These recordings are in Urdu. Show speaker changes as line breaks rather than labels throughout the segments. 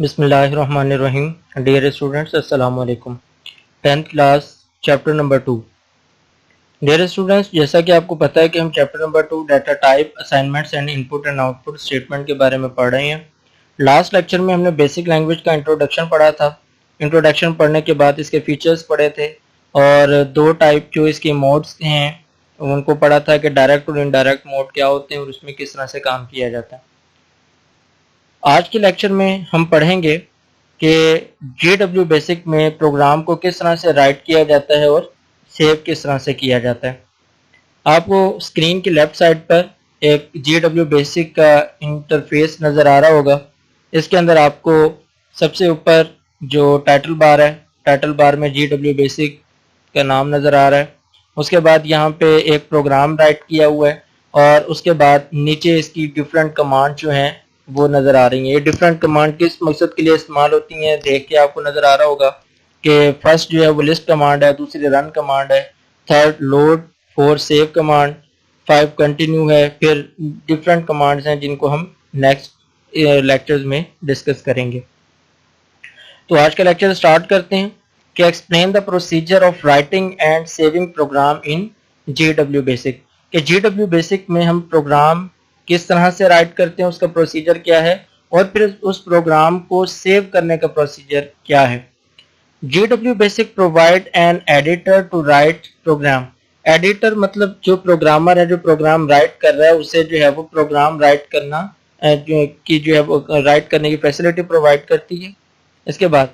بسم اللہ الرحمن الرحیم. ڈیئر اسٹوڈنٹس، السلام علیکم. 10th class chapter number 2. Dear students, جیسا کہ آپ کو پتہ ہے کہ ہم chapter number 2 data type assignments and in put and out put statement کے بارے میں پڑھ رہے ہیں. لاسٹ لیکچر میں ہم نے بیسک لینگویج کا انٹروڈکشن پڑھا تھا. انٹروڈکشن پڑھنے کے بعد اس کے فیچرز پڑھے تھے اور دو ٹائپ جو اس کے موڈز ہیں ان کو پڑھا تھا کہ ڈائریکٹ اور انڈائریکٹ موڈ کیا ہوتے ہیں اور اس میں کس طرح سے کام کیا جاتا ہے. آج کے لیکچر میں ہم پڑھیں گے کہ جی ڈبلیو بیسک میں پروگرام کو کس طرح سے رائٹ کیا جاتا ہے اور سیو کس طرح سے کیا جاتا ہے. آپ کو اسکرین کی لیفٹ سائڈ پر ایک جی ڈبلیو بیسک کا انٹرفیس نظر آ رہا ہوگا. اس کے اندر آپ کو سب سے اوپر جو ٹائٹل بار ہے، ٹائٹل بار میں جی ڈبلیو بیسک کا نام نظر آ رہا ہے. اس کے بعد یہاں پہ ایک پروگرام رائٹ کیا ہوا ہے اور اس کے بعد نیچے اس کی ڈفرینٹ کمانڈ جو ہیں وہ نظر آ رہی ہیں. یہ ڈفرینٹ کمانڈ کس مقصد کے لیے استعمال ہوتی ہیں دیکھ کے آپ کو نظر آ رہا ہوگا کہ فرسٹ جو ہے وہ لسٹ کمانڈ ہے، دوسری رن کمانڈ ہے، third load, 4 save command, 5 continue ہے. پھر ڈفرینٹ کمانڈز ہیں جن کو ہم نیکسٹ لیکچرز میں ڈسکس کریں گے. تو آج کا لیکچر سٹارٹ کرتے ہیں کہ explain the procedure of writing and saving program in G W basic. کہ جی ڈبلیو بیسک میں ہم پروگرام کس طرح سے رائٹ کرتے ہیں، اس کا پروسیجر کیا ہے اور پھر اس پروگرام کو سیو کرنے کا پروسیجر کیا ہے. G W BASIC provide an editor to write program. Editor مطلب جو پروگرامر ہے، جو پروگرام رائٹ کر رہا ہے اسے جو ہے وہ پروگرام رائٹ کرنا کی جو ہے وہ رائٹ کرنے کی فیسلٹی پرووائڈ کرتی ہے. اس کے بعد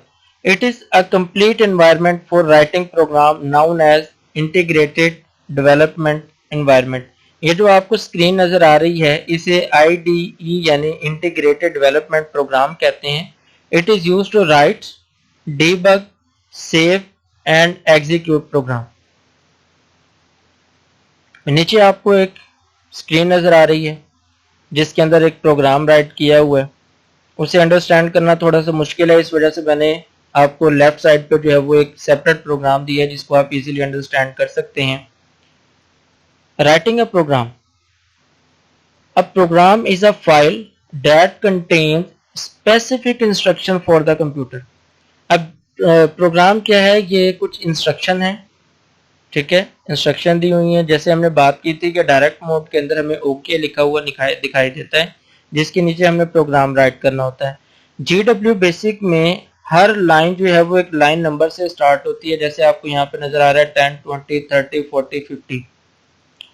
it is a complete environment for writing program known as integrated development environment. یہ جو آپ کو اسکرین نظر آ رہی ہے اسے آئی ڈی ای یعنی انٹیگریٹڈ ڈیولپمنٹ پروگرام کہتے ہیں. It is use to write, debug, save and execute program. نیچے آپ کو ایک اسکرین نظر آ رہی ہے جس کے اندر ایک پروگرام رائٹ کیا ہوا ہے. اسے انڈرسٹینڈ کرنا تھوڑا سا مشکل ہے، اس وجہ سے میں نے آپ کو لیفٹ سائڈ پہ جو ہے وہ ایک سیپریٹ پروگرام دیا ہے جس کو آپ ایزیلی انڈرسٹینڈ کر سکتے ہیں. Writing a program. A program is a file that contains specific instruction for the computer. اب پروگرام کیا ہے؟ یہ کچھ انسٹرکشن ہے، ٹھیک ہے، انسٹرکشن دی ہوئی ہیں. جیسے ہم نے بات کی تھی کہ ڈائریکٹ موڈ کے اندر ہمیں اوکے لکھا ہوا دکھائی دیتا ہے جس کے نیچے ہمیں پروگرام رائٹ کرنا ہوتا ہے. جی ڈبلیو بیسک میں ہر لائن جو ہے وہ ایک لائن نمبر سے سٹارٹ ہوتی ہے. جیسے آپ کو یہاں پہ نظر آ رہا ہے 10 20 30 40 50،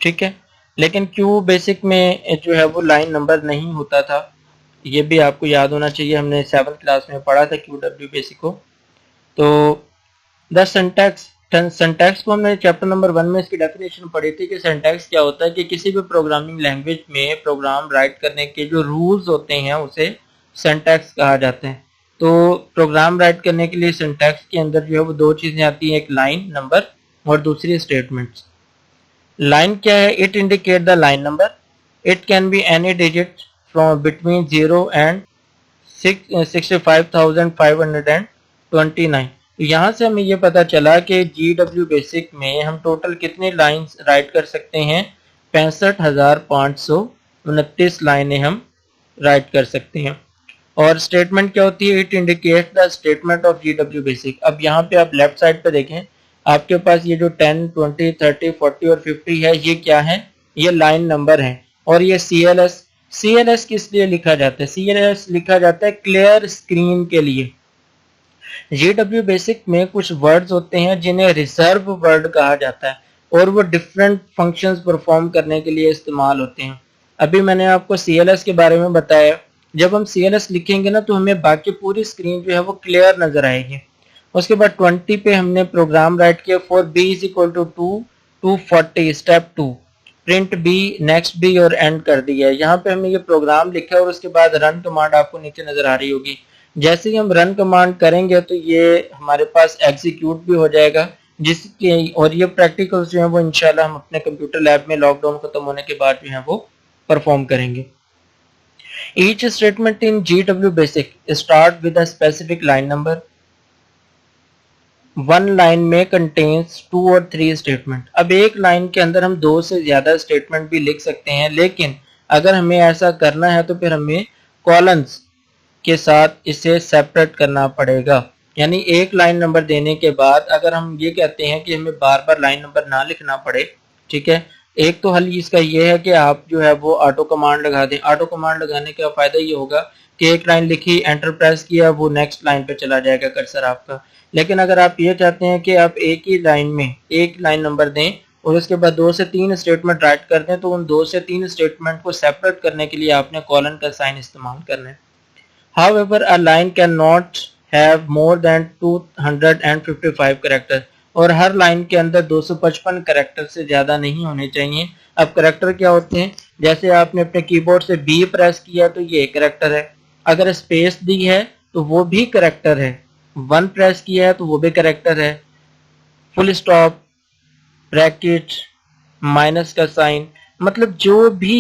ٹھیک ہے. لیکن کیو بیسک میں جو ہے وہ لائن نمبر نہیں ہوتا تھا، یہ بھی آپ کو یاد ہونا چاہیے. ہم نے 7th کلاس میں پڑھا تھا کیو ڈبلیو بیسک کو. تو دا سنٹیکس کو ہم نے چیپٹر نمبر 1 میں اس کی ڈیفینیشن پڑھی تھی کہ سنٹیکس کیا ہوتا ہے کہ کسی بھی پروگرامنگ لینگویج میں پروگرام رائٹ کرنے کے جو رولز ہوتے ہیں اسے سنٹیکس کہا جاتا ہے. تو پروگرام رائٹ کرنے کے لیے سنٹیکس کے اندر جو ہے وہ دو چیزیں آتی ہیں، ایک لائن نمبر اور دوسری اسٹیٹمنٹس. لائن کیا ہے؟ It indicate the line number. It can be any digit from between 0 and 65,529. یہاں سے ہمیں یہ پتا چلا کہ جی ڈبلیو بیسک میں ہم ٹوٹل کتنی لائنز رائٹ کر سکتے ہیں؟ 65,529 لائنیں ہم رائٹ کر سکتے ہیں. اور اسٹیٹمنٹ کیا ہوتی ہے؟ It indicate the statement of G W basic. اب یہاں پہ آپ لیفٹ سائڈ پہ دیکھیں، آپ کے پاس یہ جو 10 20 30 40 اور 50 ہے، یہ کیا ہے؟ یہ لائن نمبر ہیں. اور یہ سی ایل ایس کس لیے لکھا جاتا ہے؟ سی ایل ایس لکھا جاتا ہے کلیئر اسکرین کے لیے. جی ڈبلیو بیسک میں کچھ ورڈز ہوتے ہیں جنہیں ریزرو ورڈ کہا جاتا ہے اور وہ ڈفرینٹ فنکشنز پرفارم کرنے کے لیے استعمال ہوتے ہیں. ابھی میں نے آپ کو سی ایل ایس کے بارے میں بتایا. جب ہم سی ایل ایس لکھیں گے نا تو ہمیں باقی پوری اسکرین جو ہے وہ کلیئر نظر آئے گی. اس کے بعد 20 پہ ہم نے پروگرام رائٹ کیا for B is equal to 240 step 2 print B next B اور اینڈ کر دیا ہے. یہاں پہ ہم نے یہ پروگرام لکھا ہے اور اس کے بعد رن کمانڈ آپ کو نیچے نظر آ رہی ہوگی. جیسے ہی ہم رن کمانڈ کریں گے تو یہ ہمارے پاس ایگزیکیوٹ بھی ہو جائے گا، جس کے اور یہ پریکٹیکلز جو ہیں وہ انشاءاللہ ہم اپنے کمپیوٹر لیب میں لاک ڈاؤن ختم ہونے کے بعد جو ہیں وہ پرفارم کریں گے. Each statement in G W basic start with a specific line number. One line میں کنٹینس 2 اور 3 اسٹیٹمنٹ. اب ایک لائن کے اندر ہم 2 سے زیادہ اسٹیٹمنٹ بھی لکھ سکتے ہیں، لیکن اگر ہمیں ایسا کرنا ہے تو پھر ہمیں کالنز کے ساتھ اسے سیپریٹ کرنا پڑے گا. یعنی ایک لائن نمبر دینے کے بعد اگر ہم یہ کہتے ہیں کہ ہمیں بار بار لائن نمبر نہ لکھنا پڑے, ٹھیک ہے, ایک تو حل اس کا یہ ہے کہ آپ جو ہے وہ آٹو کمانڈ لگا دیں. آٹو کمانڈ لگانے کا فائدہ یہ ہوگا کہ ایک لائن لکھی, انٹر پریس کیا, وہ نیکسٹ لائن پہ چلا جائے گا کرسر آپ کا. لیکن اگر آپ یہ چاہتے ہیں کہ آپ ایک ہی لائن میں ایک لائن نمبر دیں اور اس کے بعد 2 سے 3 اسٹیٹمنٹ رائٹ کر دیں, تو ان 2 سے 3 اسٹیٹمنٹ کو سیپریٹ کرنے کے لیے آپ نے کولن کا سائن استعمال کرنا ہے. However, a line cannot have more than 255 characters. اور ہر لائن کے اندر 255 کریکٹر سے زیادہ نہیں ہونے چاہیے. اب کریکٹر کیا ہوتے ہیں؟ جیسے آپ نے اپنے کی بورڈ سے بی پریس کیا تو یہ کریکٹر ہے, اگر اسپیس دی ہے تو وہ بھی کریکٹر ہے, 1 پریس کیا ہے تو وہ بھی کریکٹر ہے, فل اسٹاپ, بریکٹ, مائنس کا سائن, مطلب جو بھی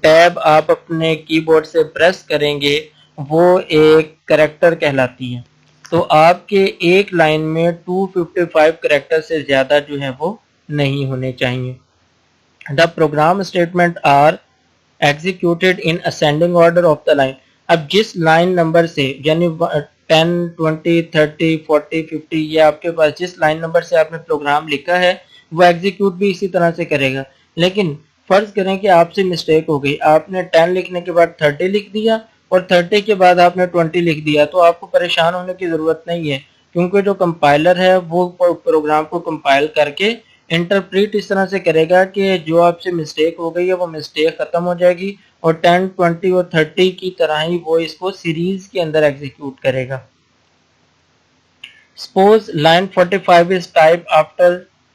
ٹیب آپ اپنے کی بورڈ سے پریس کریں گے وہ ایک کریکٹر کہلاتی ہے. تو آپ کے ایک لائن میں 255 کریکٹر سے زیادہ جو ہے وہ نہیں ہونے چاہیے. The program statement are executed in ascending order of the line. اب جس لائن نمبر سے یعنی 10, 20, 30, 40, 50 یہ آپ کے پاس جس لائن نمبر سے آپ نے پروگرام لکھا ہے وہ ایگزیکیوٹ بھی اسی طرح سے کرے گا. لیکن فرض کریں کہ آپ سے مسٹیک ہو گئی, آپ نے 10 لکھنے کے بعد 30 لکھ دیا اور 30 کے بعد آپ نے 20 لکھ دیا, تو آپ کو پریشان ہونے کی ضرورت نہیں ہے, کیونکہ جو کمپائلر ہے وہ پروگرام کو کمپائل کر کے انٹرپریٹ اس طرح سے کرے گا کہ جو آپ سے مسٹیک ہو گئی ہے وہ مسٹیک ختم ہو جائے گی, اور 10, 20 اور 30 کی طرح ہی وہ اس کو سیریز کے اندر ایگزیکیوٹ کرے گا. Suppose line 45 is typed after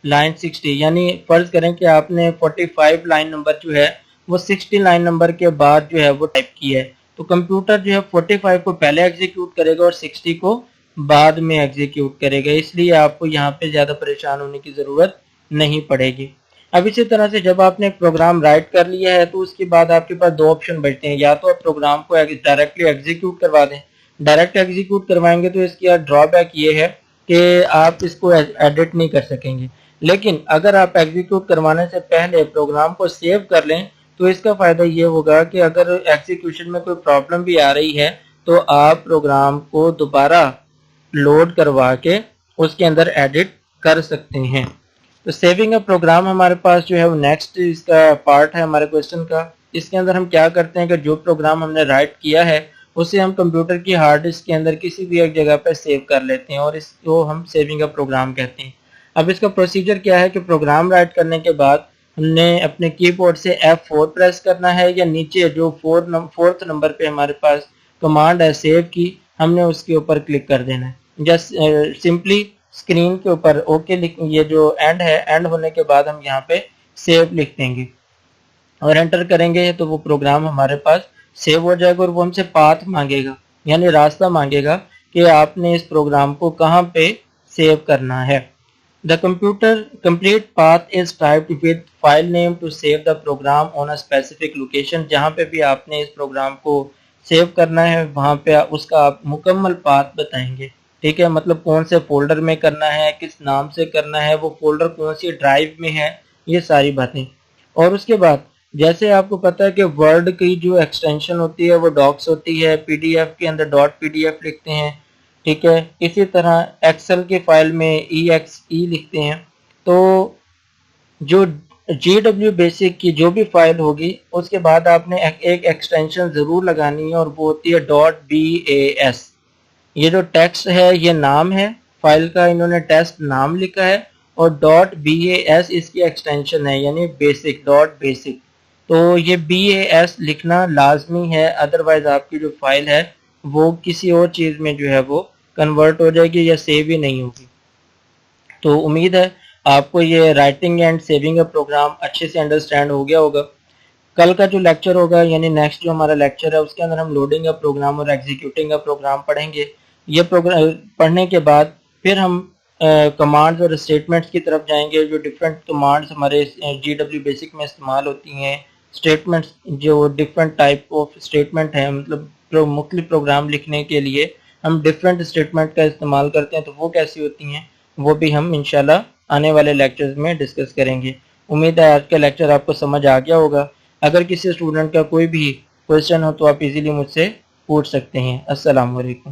line 60. یعنی فرض کریں کہ آپ نے 45 لائن نمبر جو ہے وہ 60 لائن نمبر کے بعد جو ہے وہ ٹائپ کی ہے, تو کمپیوٹر جو ہے 45 کو پہلے ایگزیکیوٹ کرے گا اور 60 کو بعد میں ایگزیکیوٹ کرے گا. اس لیے آپ کو یہاں پہ زیادہ پریشان ہونے کی ضرورت نہیں پڑے گی. اب اسی طرح سے جب آپ نے پروگرام رائٹ کر لیا ہے تو اس کے بعد آپ کے پاس 2 آپشن بچتے ہیں, یا تو آپ پروگرام کو ڈائریکٹلی ایگزیکیوٹ کروا دیں. ڈائریکٹ ایگزیکیوٹ کروائیں گے تو اس کی ڈرا بیک یہ ہے کہ آپ اس کو ایڈٹ نہیں کر سکیں گے. لیکن اگر آپ ایگزیکیوٹ کروانے سے پہلے پروگرام کو سیو کر لیں تو اس کا فائدہ یہ ہوگا کہ اگر ایگزیکیوشن میں کوئی پرابلم بھی آ رہی ہے تو آپ پروگرام کو دوبارہ لوڈ کروا کے اس کے اندر ایڈٹ کر سکتے ہیں. تو سیونگ اے پروگرام ہمارے پاس جو ہے وہ نیکسٹ اس کا پارٹ ہے ہمارے کویسچن کا. اس کے اندر ہم کیا کرتے ہیں کہ جو پروگرام ہم نے رائٹ کیا ہے اسے ہم کمپیوٹر کی ہارڈ ڈسک کے اندر کسی بھی ایک جگہ پہ سیو کر لیتے ہیں اور اس کو ہم سیونگ اے پروگرام کہتے ہیں. اب اس کا پروسیجر کیا ہے کہ پروگرام رائٹ کرنے کے بعد ہم نے اپنے کی بورڈ سے F4 پریس کرنا ہے, یا نیچے جو 4th نمبر پہ ہمارے پاس کمانڈ ہے سیو کی, ہم نے اس کے اوپر کلک کر دینا ہے. جسٹ سمپلی اسکرین کے اوپر اوکے یہ جو اینڈ ہے, اینڈ ہونے کے بعد ہم یہاں پہ سیو لکھ دیں گے اور انٹر کریں گے تو وہ پروگرام ہمارے پاس سیو ہو جائے گا, اور وہ ہم سے پاتھ مانگے گا یعنی راستہ مانگے گا کہ آپ نے اس پروگرام کو کہاں پہ سیو کرنا ہے. The complete path is typed with file name to save the program on a specific location. جہاں پہ بھی آپ نے اس پروگرام کو سیو کرنا ہے وہاں پہ اس کا آپ مکمل پاتھ بتائیں گے, ٹھیک ہے, مطلب کون سے فولڈر میں کرنا ہے, کس نام سے کرنا ہے, وہ فولڈر کون سی ڈرائیو میں ہے, یہ ساری باتیں. اور اس کے بعد جیسے آپ کو پتا ہے کہ ورڈ کی جو ایکسٹینشن ہوتی ہے وہ ڈاکس ہوتی ہے, پی ڈی ایف کے اندر .pdf لکھتے ہیں, ٹھیک ہے, اسی طرح ایکسل کے فائل میں EXE لکھتے ہیں. تو جو GW بیسک کی جو بھی فائل ہوگی اس کے بعد آپ نے ایک ایکسٹینشن ضرور لگانی ہے اور وہ ہوتی ہے .bas. یہ جو ٹیکسٹ ہے یہ نام ہے فائل کا, انہوں نے ٹیسٹ نام لکھا ہے, اور .bas اس کی ایکسٹینشن ہے یعنی بیسک .basic. تو یہ BAS لکھنا لازمی ہے, ادروائز آپ کی جو فائل ہے وہ کسی اور چیز میں جو ہے وہ کنورٹ ہو جائے گی یا سیو ہی نہیں ہوگی. تو امید ہے آپ کو یہ writing and saving a program اچھے سے انڈرسٹینڈ ہو گیا ہوگا. کل کا جو لیکچر ہوگا یعنی نیکسٹ جو ہمارا لیکچر ہے اس کے اندر ہم لوڈنگ اے پروگرام اور ایگزیکیوٹنگ اے پروگرام پڑھیں گے. یہ پروگرام پڑھنے کے بعد پھر ہم کمانڈز اور اسٹیٹمنٹس کی طرف جائیں گے. جو ڈفرینٹ کمانڈز ہمارے GW بیسک میں استعمال ہوتی ہیں, اسٹیٹمنٹس جو ڈفرینٹ ٹائپ آف اسٹیٹمنٹ ہیں, مطلب مختلف پروگرام لکھنے کے لیے ہم ڈفرینٹ اسٹیٹمنٹ کا استعمال کرتے ہیں, تو وہ کیسی ہوتی ہیں وہ بھی ہم انشاءاللہ آنے والے لیکچرز میں ڈسکس کریں گے. امید ہے آج کا لیکچر آپ کو سمجھ آ گیا ہوگا. اگر کسی اسٹوڈنٹ کا کوئی بھی کویسچن ہو تو آپ ایزیلی مجھ سے پوچھ سکتے ہیں۔ السلام علیکم۔